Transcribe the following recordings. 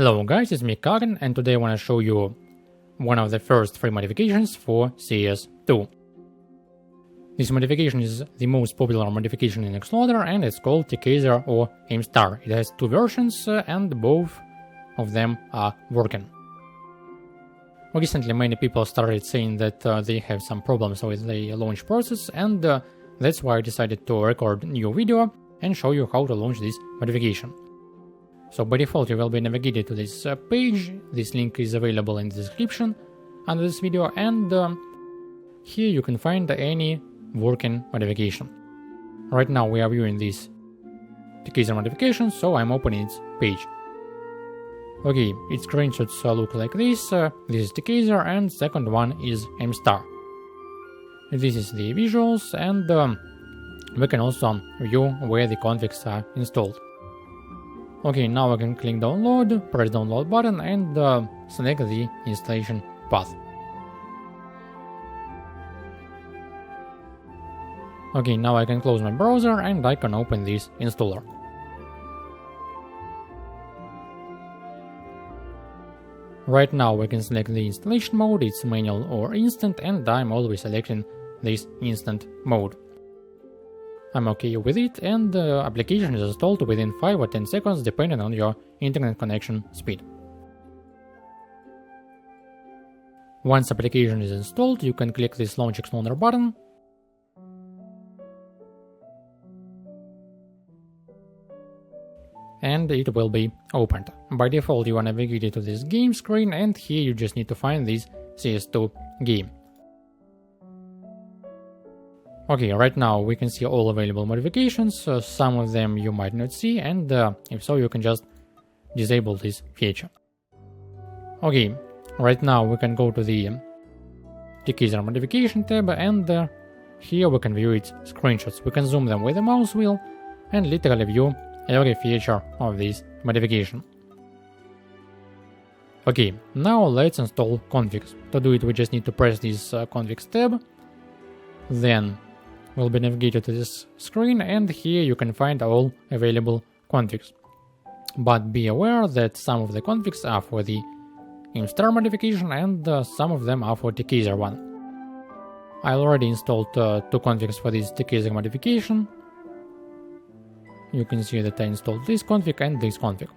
Hello guys, it's me Karin, and today I want to show you one of the first free modifications for CS2. This modification is the most popular modification in ExLoader, and it's called Tkazer or aimStar. It has two versions and both of them are working. Recently many people started saying that they have some problems with the launch process, and that's why I decided to record a new video and show you how to launch this modification. So by default you will be navigated to this page. This link is available in the description under this video, and here you can find any working modification. Right now we are viewing this Tkazer modification, so I'm opening its page. Okay, its screenshots look like this. This is Tkazer, and second one is aimStar. This is the visuals, and we can also view where the configs are installed. Okay, now I can click download, press download button, and select the installation path. Okay, now I can close my browser and I can open this installer. Right now we can select the installation mode, it's manual or instant, and I'm always selecting this instant mode. I'm okay with it, and the application is installed within 5 or 10 seconds depending on your internet connection speed. Once application is installed, you can click this Launch ExLoader button. And it will be opened. By default you are navigated to this game screen, and here you just need to find this CS2 game. Okay, right now we can see all available modifications, some of them you might not see, and if so you can just disable this feature. Okay, right now we can go to the Tkazer modification tab, and here we can view its screenshots. We can zoom them with the mouse wheel and literally view every feature of this modification. Okay, now let's install configs. To do it we just need to press this configs tab, then we'll be navigated to this screen, and here you can find all available configs. But be aware that some of the configs are for the aimStar modification and some of them are for Tkazer one. I already installed two configs for this Tkazer modification. You can see that I installed this config and this config.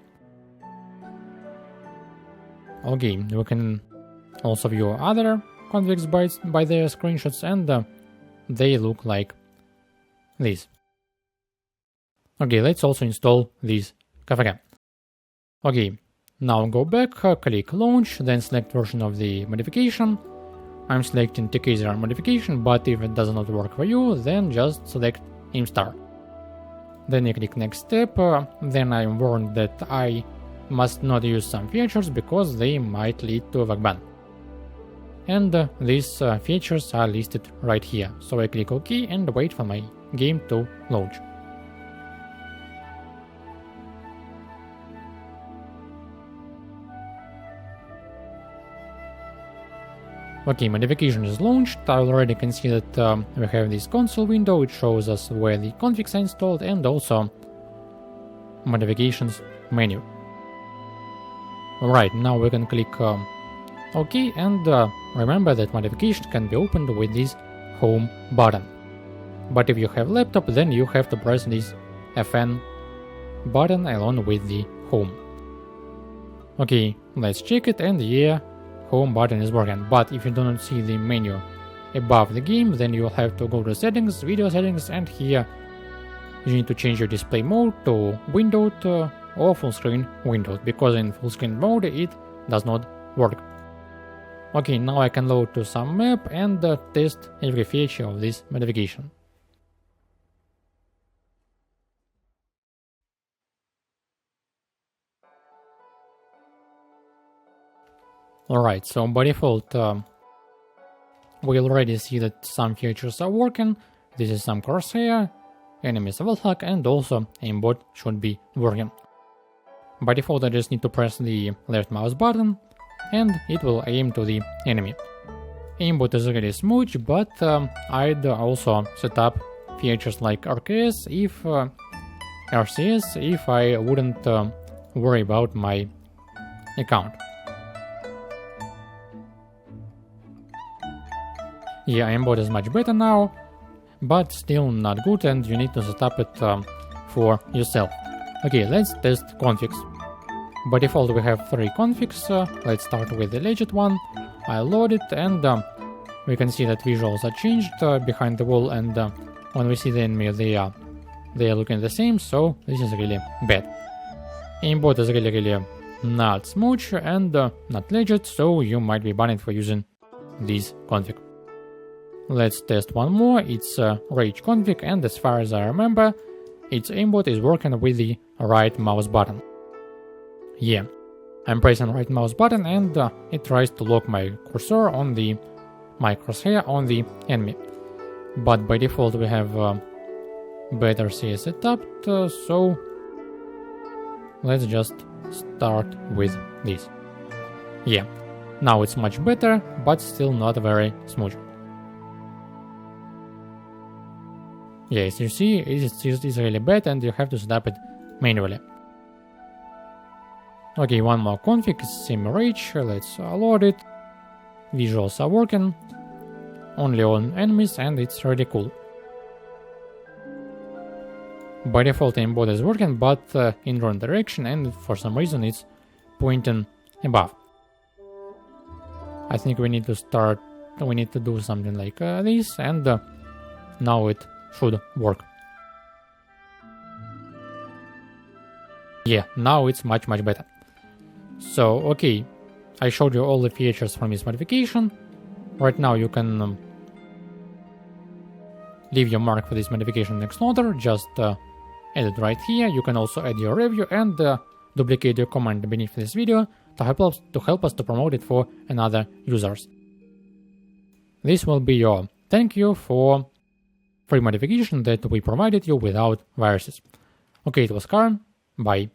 Okay, we can also view other configs by their screenshots, and they look like this. Okay, let's also install this kafka. Okay, now go back, click launch, then select version of the modification. I'm selecting Tkazer modification, but if it does not work for you, then just select aimStar. Then you click next step, then I'm warned that I must not use some features because they might lead to a bug ban. And these features are listed right here, so I click OK and wait for my game to launch. Okay, modification is launched. I already can see that we have this console window. It shows us where the configs are installed and also modifications menu. Alright, now we can click OK, and remember that modification can be opened with this home button. But if you have laptop, then you have to press this FN button along with the home. Okay, let's check it, and yeah, home button is working. But if you do not see the menu above the game, then you will have to go to settings, video settings, and here you need to change your display mode to windowed or full screen windowed, because in full screen mode it does not work. Okay, now I can load to some map and test every feature of this modification. Alright, so by default we already see that some features are working. This is some crosshair, enemy level hack, and also aimbot should be working. By default I just need to press the left mouse button and it will aim to the enemy. Aimbot is really smooth, but I'd also set up features like RCS if I wouldn't worry about my account. Yeah, aimbot is much better now, but still not good, and you need to set up it for yourself. Okay, let's test configs. By default we have 3 configs. Let's start with the legit one. I load it, and we can see that visuals are changed behind the wall, and when we see the enemy they are looking the same, so this is really bad. Aimbot is really not smooth and not legit, so you might be banned for using this config. Let's test one more. It's rage config, and as far as I remember, its aimbot is working with the right mouse button. Yeah, I'm pressing right mouse button, and it tries to lock my cursor on my crosshair on the enemy. But by default we have better CS setup, so let's just start with this. Yeah, now it's much better, but still not very smooth. Yeah, as you see, it's really bad, and you have to set up it manually. Okay, one more config, sim rage. Let's load it. Visuals are working only on enemies, and it's really cool. By default aimbot is working, but in wrong direction, and for some reason it's pointing above. I think we need to do something like this, and now it should work. Yeah, now it's much better. So okay, I showed you all the features from this modification. Right now you can leave your mark for this modification in ExLoader, just add it right here. You can also add your review and duplicate your comment beneath this video to help us to promote it for another users. This will be your thank you for free modification that we provided you without viruses. Okay, it was Karen. Bye.